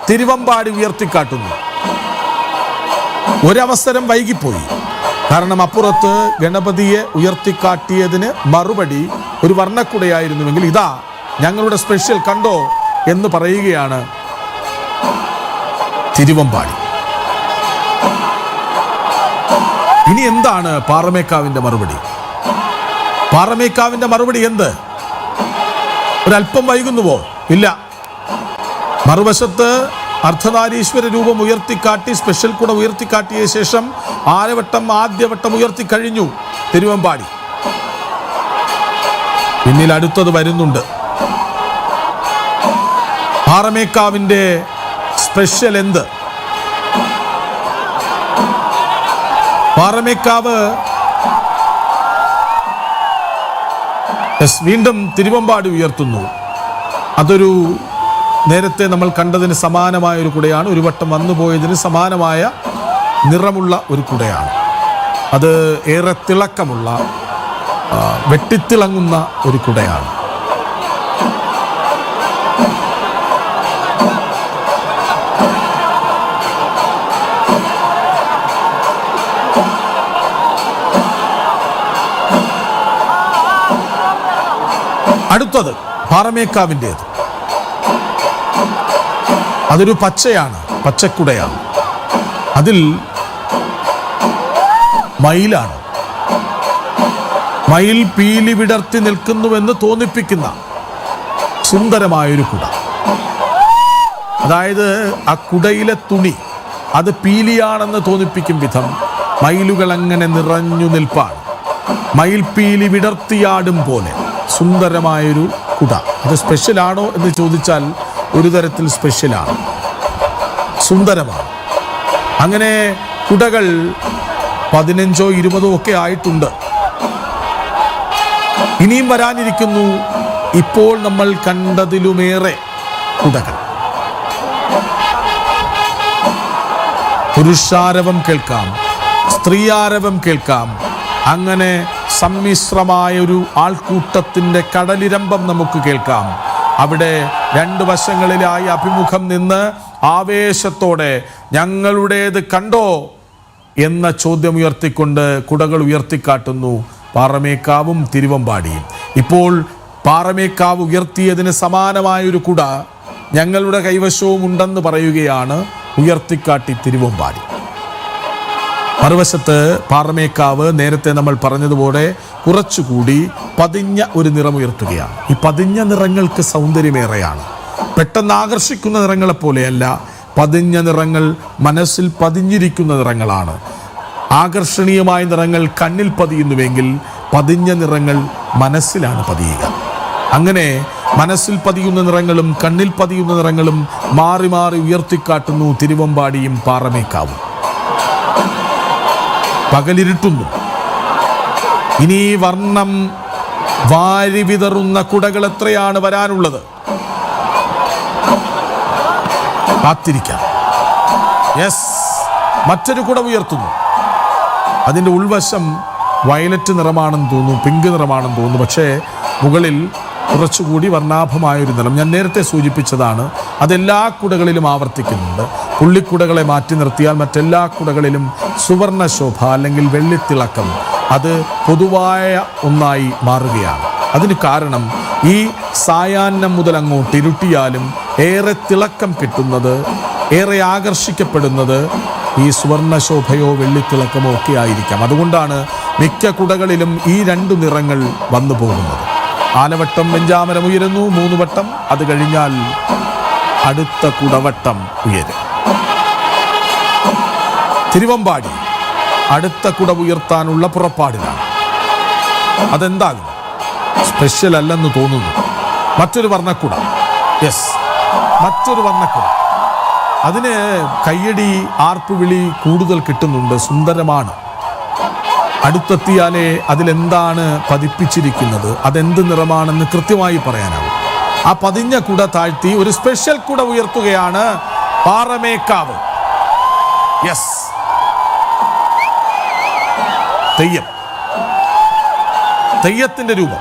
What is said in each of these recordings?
തിരുവമ്പാടി ഉയർത്തിക്കാട്ടുന്നു. ഒരവസരം വൈകിപ്പോയി. കാരണം അപ്പുറത്ത് ഗണപതിയെ ഉയർത്തിക്കാട്ടിയതിന് മറുപടി ഒരു വർണ്ണക്കുടയായിരുന്നുവെങ്കിൽ ഇതാ ഞങ്ങളുടെ സ്പെഷ്യൽ കണ്ടോ എന്ന് പറയുകയാണ് തിരുവമ്പാടി. ഇനി എന്താണ് പാറമേക്കാവിന്റെ മറുപടി? പാറമേക്കാവിന്റെ മറുപടി എന്ത്? ഒരല്പം വൈകുന്നുവോ? ഇല്ല. മറുവശത്ത് അർദ്ധനാരീശ്വര രൂപം ഉയർത്തിക്കാട്ടി സ്പെഷ്യൽ കുട ഉയർത്തിക്കാട്ടിയ ശേഷം ആദ്യവട്ടം ഉയർത്തിക്കഴിഞ്ഞു തിരുവമ്പാടി. പിന്നിൽ അടുത്തത് വരുന്നുണ്ട്. പാറമേക്കാവിന്റെ സ്പെഷ്യൽ എന്ത്? പാറമേക്കാവ് വീണ്ടും തിരുവമ്പാടി ഉയർത്തുന്നു. അതൊരു നേരത്തെ നമ്മൾ കണ്ടതിന് സമാനമായ ഒരു കുടയാണ്. ഒരു വട്ടം വന്നുപോയതിന് സമാനമായ നിറമുള്ള ഒരു കുടയാണ്. അത് ഏറെ തിളക്കമുള്ള വെട്ടിത്തിളങ്ങുന്ന ഒരു കുടയാണ്. അടുത്തത് പാറമേക്കാവിൻ്റേത്. അതൊരു പച്ചയാണ്, പച്ചക്കുടയാണ്. അതിൽ മയിലാണ്. മയിൽ പീലി വിടർത്തി നിൽക്കുന്നുവെന്ന് തോന്നിപ്പിക്കുന്ന സുന്ദരമായൊരു കുട. അതായത് ആ കുടയിലെ തുണി അത് പീലിയാണെന്ന് തോന്നിപ്പിക്കും വിധം മയിലുകൾ അങ്ങനെ നിറഞ്ഞു നിൽപ്പാണ്. മയിൽ പീലി വിടർത്തിയാടും പോലെ സുന്ദരമായൊരു കുട. അത് സ്പെഷ്യലാണോ എന്ന് ചോദിച്ചാൽ ഒരു തരത്തിൽ സ്പെഷ്യലാണ്, സുന്ദരമാണ്. അങ്ങനെ കുടകൾ 15 or 20 ഒക്കെ ആയിട്ടുണ്ട്. ഇനിയും വരാനിരിക്കുന്നു ഇപ്പോൾ നമ്മൾ കണ്ടതിലുമേറെ കുടകൾ. പുരുഷാരവം കേൾക്കാം, സ്ത്രീയാരവം കേൾക്കാം. അങ്ങനെ സമ്മിശ്രമായ ഒരു ആൾക്കൂട്ടത്തിൻ്റെ കടലിരമ്പം നമുക്ക് കേൾക്കാം. അവിടെ രണ്ട് വശങ്ങളിലായി അഭിമുഖം നിന്ന് ആവേശത്തോടെ ഞങ്ങളുടേത് കണ്ടോ എന്ന ചോദ്യം ഉയർത്തിക്കൊണ്ട് കുടകൾ ഉയർത്തിക്കാട്ടുന്നു പാറമേക്കാവും തിരുവമ്പാടിയും. ഇപ്പോൾ പാറമേക്കാവ് ഉയർത്തിയതിന് സമാനമായൊരു കുട ഞങ്ങളുടെ കൈവശവും ഉണ്ടെന്ന് പറയുകയാണ് ഉയർത്തിക്കാട്ടി തിരുവമ്പാടി. മറുവശത്ത് പാറമേക്കാവ് നേരത്തെ നമ്മൾ പറഞ്ഞതുപോലെ കുറച്ചുകൂടി പതിഞ്ഞ ഒരു നിറമുയർത്തുകയാണ്. ഈ പതിഞ്ഞ നിറങ്ങൾക്ക് സൗന്ദര്യമേറെയാണ്. പെട്ടെന്ന് ആകർഷിക്കുന്ന നിറങ്ങളെപ്പോലെയല്ല, പതിഞ്ഞ നിറങ്ങൾ മനസ്സിൽ പതിഞ്ഞിരിക്കുന്ന നിറങ്ങളാണ്. ആകർഷണീയമായ നിറങ്ങൾ കണ്ണിൽ പതിയുന്നുവെങ്കിൽ പതിഞ്ഞ നിറങ്ങൾ മനസ്സിലാണ് പതിയുക. അങ്ങനെ മനസ്സിൽ പതിയുന്ന നിറങ്ങളും കണ്ണിൽ പതിയുന്ന നിറങ്ങളും മാറി മാറി ഉയർത്തിക്കാട്ടുന്നു തിരുവമ്പാടിയും പാറമേക്കാവും. പകലിരുട്ടുന്നു. ഇനി വർണ്ണം വാരി വിതറുന്ന കുടകൾ എത്രയാണ് വരാനുള്ളത്? കാത്തിരിക്കാം. യെസ്, മറ്റൊരു കുട ഉയർത്തുന്നു. അതിൻ്റെ ഉൾവശം വയലറ്റ് നിറമാണെന്ന് തോന്നുന്നു, പിങ്ക് നിറമാണെന്ന് തോന്നുന്നു. പക്ഷേ മുകളിൽ കുറച്ചുകൂടി വർണ്ണാഭമായൊരു നിറം. ഞാൻ നേരത്തെ സൂചിപ്പിച്ചതാണ്, അതെല്ലാ കുടകളിലും ആവർത്തിക്കുന്നുണ്ട്. പുള്ളിക്കുടകളെ മാറ്റി നിർത്തിയാൽ മറ്റെല്ലാ കുടകളിലും സുവർണ ശോഭ അല്ലെങ്കിൽ വെള്ളിത്തിളക്കം അത് പൊതുവായ ഒന്നായി മാറുകയാണ്. അതിന് കാരണം ഈ സായാഹ്നം മുതൽ അങ്ങോട്ട് ഇരുട്ടിയാലും ഏറെ തിളക്കം കിട്ടുന്നത്, ഏറെ ആകർഷിക്കപ്പെടുന്നത് ഈ സുവർണശോഭയോ വെള്ളിത്തിളക്കമോ ഒക്കെ ആയിരിക്കാം. അതുകൊണ്ടാണ് മിക്ക കുടകളിലും ഈ 2 നിറങ്ങൾ വന്നു പോകുന്നത്. ആലവട്ടം വെഞ്ചാമരം ഉയരുന്നു 3 വട്ടം. അത് കഴിഞ്ഞാൽ അടുത്ത കുടവട്ടം ഉയരും. തിരുവമ്പാടി അടുത്ത കുട ഉയർത്താനുള്ള പുറപ്പാടിലാണ്. അതെന്താകും? സ്പെഷ്യൽ അല്ലെന്ന് തോന്നുന്നു. മറ്റൊരു വർണ്ണക്കുട. യെസ്, മറ്റൊരു വർണ്ണക്കുട. അതിന് കയ്യടി, ആർപ്പുവിളി കൂടുതൽ കിട്ടുന്നുണ്ട്. സുന്ദരമാണ്. അടുത്തെത്തിയാലേ അതിലെന്താണ് പതിപ്പിച്ചിരിക്കുന്നത്, അതെന്ത് നിറമാണെന്ന് കൃത്യമായി പറയാനാവും. ആ പതിഞ്ഞ കുട താഴ്ത്തി ഒരു സ്പെഷ്യൽ കുട ഉയർത്തുകയാണ് പാറമേക്കാവ്. യെസ്, തെയ്യം, തെയ്യത്തിന്റെ രൂപം.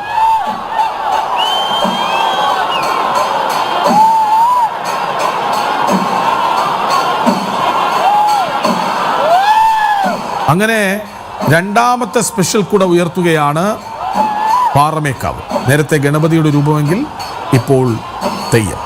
അങ്ങനെ രണ്ടാമത്തെ സ്പെഷ്യൽ കുട ഉയർത്തുകയാണ് പാറമേക്കാവ്. നേരത്തെ ഗണപതിയുടെ രൂപമെങ്കിൽ ഇപ്പോൾ തെയ്യം.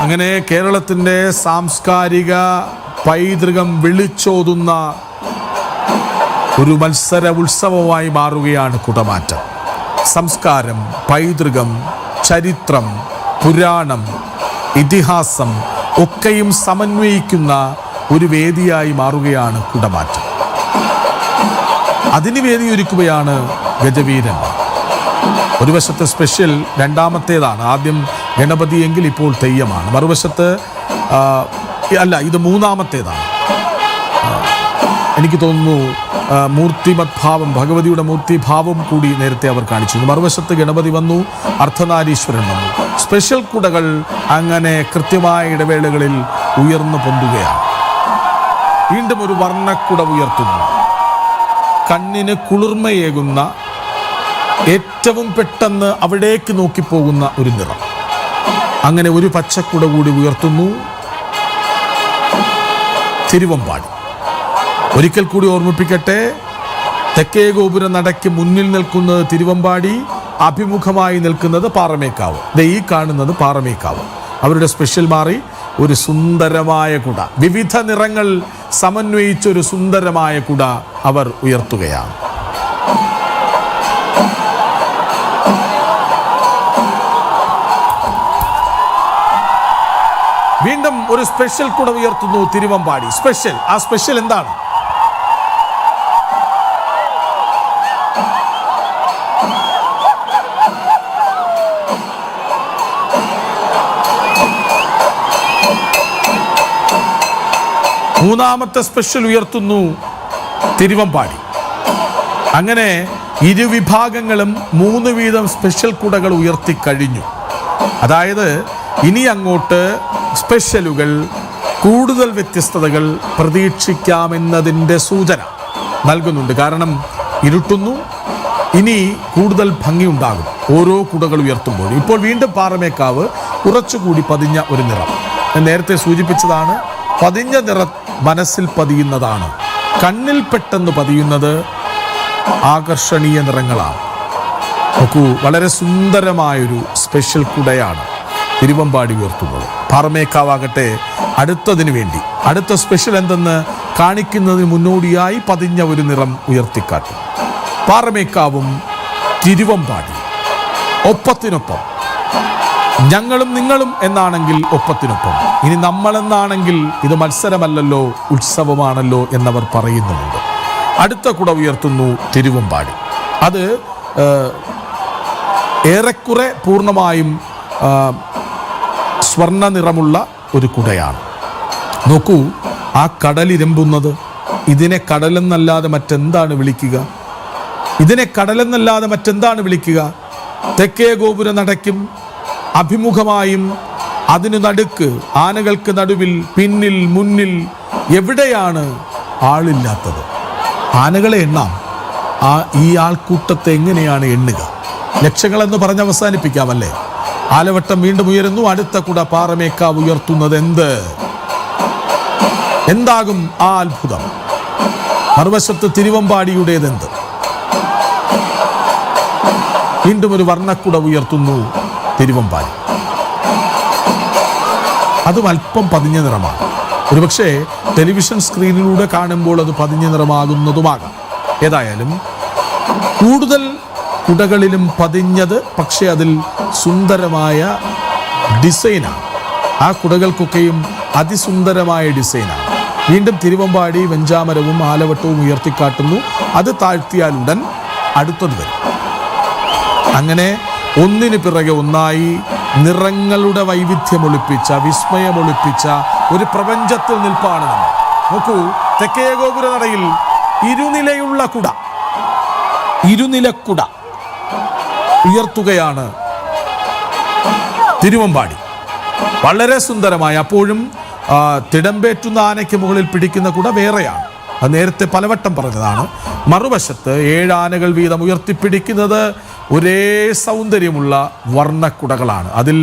അങ്ങനെ കേരളത്തിൻ്റെ സാംസ്കാരിക പൈതൃകം വിളിച്ചോതുന്ന ഒരു മത്സര ഉത്സവമായി മാറുകയാണ് കുടമാറ്റം. സംസ്കാരം, പൈതൃകം, ചരിത്രം, പുരാണം, ഇതിഹാസം ഒക്കെയും സമന്വയിക്കുന്ന ഒരു വേദിയായി മാറുകയാണ് കുടമാറ്റം. അതിന് വേദിയൊരുക്കുകയാണ് ഗജവീരന്മാർ. ഒരു വശത്ത് സ്പെഷ്യൽ രണ്ടാമത്തേതാണ്, ആദ്യം ഗണപതി എങ്കിൽ ഇപ്പോൾ തെയ്യമാണ്. മറുവശത്ത് ഇത് മൂന്നാമത്തേതാണ്. എനിക്ക് തോന്നുന്നു മൂർത്തിമദ്ഭാവം, ഭഗവതിയുടെ മൂർത്തിഭാവം കൂടി നേരത്തെ അവർ കാണിച്ചിരുന്നു. മറുവശത്ത് ഗണപതി വന്നു, അർദ്ധനാരീശ്വരൻ വന്നു. സ്പെഷ്യൽ കുടകൾ അങ്ങനെ കൃത്യമായ ഇടവേളകളിൽ ഉയർന്നു പൊന്തുകയാണ്. വീണ്ടും ഒരു വർണ്ണക്കുട ഉയർത്തുന്നു. കണ്ണിന് കുളിർമയേകുന്ന, ഏറ്റവും പെട്ടെന്ന് അവിടേക്ക് നോക്കിപ്പോകുന്ന ഒരു നിറം. അങ്ങനെ ഒരു പച്ചക്കുട കൂടി ഉയർത്തുന്നു തിരുവമ്പാടി. ഒരിക്കൽ കൂടി ഓർമ്മിപ്പിക്കട്ടെ, തെക്കേ ഗോപുര നടയ്ക്ക് മുന്നിൽ നിൽക്കുന്നത് തിരുവമ്പാടി, അഭിമുഖമായി നിൽക്കുന്നത് പാറമേക്കാവ്. ഈ കാണുന്നത് പാറമേക്കാവ്. അവരുടെ സ്പെഷ്യൽ മാറി ഒരു സുന്ദരമായ കുട, വിവിധ നിറങ്ങൾ സമന്വയിച്ചൊരു സുന്ദരമായ കുട അവർ ഉയർത്തുകയാണ്. വീണ്ടും ഒരു സ്പെഷ്യൽ കുട ഉയർത്തുന്നു തിരുവമ്പാടി. സ്പെഷ്യൽ, ആ സ്പെഷ്യൽ എന്താണ്? മൂന്നാമത്തെ സ്പെഷ്യൽ ഉയർത്തുന്നു തിരുവമ്പാടി. അങ്ങനെ ഇരുവിഭാഗങ്ങളും 3 വീതം സ്പെഷ്യൽ കുടകൾ ഉയർത്തിക്കഴിഞ്ഞു. അതായത് ഇനി അങ്ങോട്ട് സ്പെഷ്യലുകൾ, കൂടുതൽ വ്യത്യസ്തതകൾ പ്രതീക്ഷിക്കാമെന്നതിൻ്റെ സൂചന നൽകുന്നുണ്ട്. കാരണം ഇരുട്ടുന്നു, ഇനി കൂടുതൽ ഭംഗിയുണ്ടാകും ഓരോ കുടകൾ ഉയർത്തുമ്പോൾ. ഇപ്പോൾ വീണ്ടും പാറമേക്കാവ് കുറച്ചുകൂടി പതിഞ്ഞ ഒരു നിറം. ഞാൻ നേരത്തെ സൂചിപ്പിച്ചതാണ്, പതിഞ്ഞ നിറം മനസ്സിൽ പതിയുന്നതാണ്. കണ്ണിൽ പെട്ടെന്ന് പതിയുന്നത് ആകർഷണീയ നിറങ്ങളാണ്. നോക്കൂ, വളരെ സുന്ദരമായൊരു സ്പെഷ്യൽ കുടയാണ് തിരുവമ്പാടി ഉയർത്തുന്നത്. പാറമേക്കാവാകട്ടെ അടുത്തതിനു വേണ്ടി, അടുത്ത സ്പെഷ്യൽ എന്തെന്ന് കാണിക്കുന്നതിന് മുന്നോടിയായി പതിഞ്ഞ ഒരു നിറം ഉയർത്തിക്കാട്ടും. പാറമേക്കാവും തിരുവമ്പാടി ഒപ്പത്തിനൊപ്പം. ഞങ്ങളും നിങ്ങളും എന്നാണെങ്കിൽ ഒപ്പത്തിനൊപ്പം. ഇനി നമ്മളെന്നാണെങ്കിൽ ഇത് മത്സരമല്ലല്ലോ, ഉത്സവമാണല്ലോ എന്നവർ പറയുന്നുമുണ്ട്. അടുത്ത കുട ഉയർത്തുന്നു തിരുവമ്പാടി. അത് ഏറെക്കുറെ പൂർണ്ണമായും സ്വർണ്ണ നിറമുള്ള ഒരു കുടയാണ്. നോക്കൂ, ആ കടലിരമ്പുന്നത്. ഇതിനെ കടലെന്നല്ലാതെ മറ്റെന്താണ് വിളിക്കുക? ഇതിനെ കടലെന്നല്ലാതെ മറ്റെന്താണ് വിളിക്കുക? തെക്കേ ഗോപുര നടയ്ക്കും അഭിമുഖമായും അതിനു നടുക്ക്, ആനകൾക്ക് നടുവിൽ, പിന്നിൽ, മുന്നിൽ എവിടെയാണ് ആളില്ലാത്തത്? ആനകളെ എണ്ണാം. ഈ ആൾക്കൂട്ടത്തെ എങ്ങനെയാണ് എണ്ണുക? ലക്ഷങ്ങളെന്ന് പറഞ്ഞ് അവസാനിപ്പിക്കാമല്ലേ? ആലവട്ടം വീണ്ടും ഉയരുന്നു. അടുത്ത കുട പാറമേക്കാവ് ഉയർത്തുന്നത് എന്താകും ആ അത്ഭുതം? മറുവശത്ത് തിരുവമ്പാടിയുടേതെന്ത്? വീണ്ടും ഒരു വർണ്ണക്കുട ഉയർത്തുന്നു തിരുവമ്പാടി. അതും അല്പം പതിഞ്ഞ നിറമാണ്. ഒരുപക്ഷെ ടെലിവിഷൻ സ്ക്രീനിലൂടെ കാണുമ്പോൾ അത് പതിഞ്ഞ നിറമാകുന്നതുമാകാം. ഏതായാലും കൂടുതൽ കുടകളിലും പതിഞ്ഞത്, പക്ഷേ അതിൽ സുന്ദരമായ ഡിസൈനാണ്. ആ കുടകൾക്കൊക്കെയും അതിസുന്ദരമായ ഡിസൈനാണ്. വീണ്ടും തിരുവമ്പാടി വെഞ്ചാമരവും ആലവട്ടവും ഉയർത്തിക്കാട്ടുന്നു. അത് താഴ്ത്തിയാലുടൻ അടുത്തത് വരും. അങ്ങനെ ഒന്നിനു പിറകെ ഒന്നായി നിറങ്ങളുടെ വൈവിധ്യമൊളിപ്പിച്ച, വിസ്മയമൊളിപ്പിച്ച ഒരു പ്രപഞ്ചത്തിൽ നിൽപ്പാണ് നമ്മൾ. നോക്കൂ, തെക്കേ ഗോപുര നടയിൽ ഇരുനിലയുള്ള കുട, ഇരുനിലക്കുട ഉയർത്തുകയാണ് തിരുവമ്പാടി. വളരെ സുന്ദരമായ, അപ്പോഴും തിടമ്പേറ്റുന്ന ആനയ്ക്ക് മുകളിൽ പിടിക്കുന്ന കുട വേറെയാണ്. അത് നേരത്തെ പലവട്ടം പറഞ്ഞതാണ്. മറുവശത്ത് 7 ആനകൾ വീതം ഉയർത്തിപ്പിടിക്കുന്നത് ഒരേ സൗന്ദര്യമുള്ള വർണ്ണക്കുടകളാണ്. അതിൽ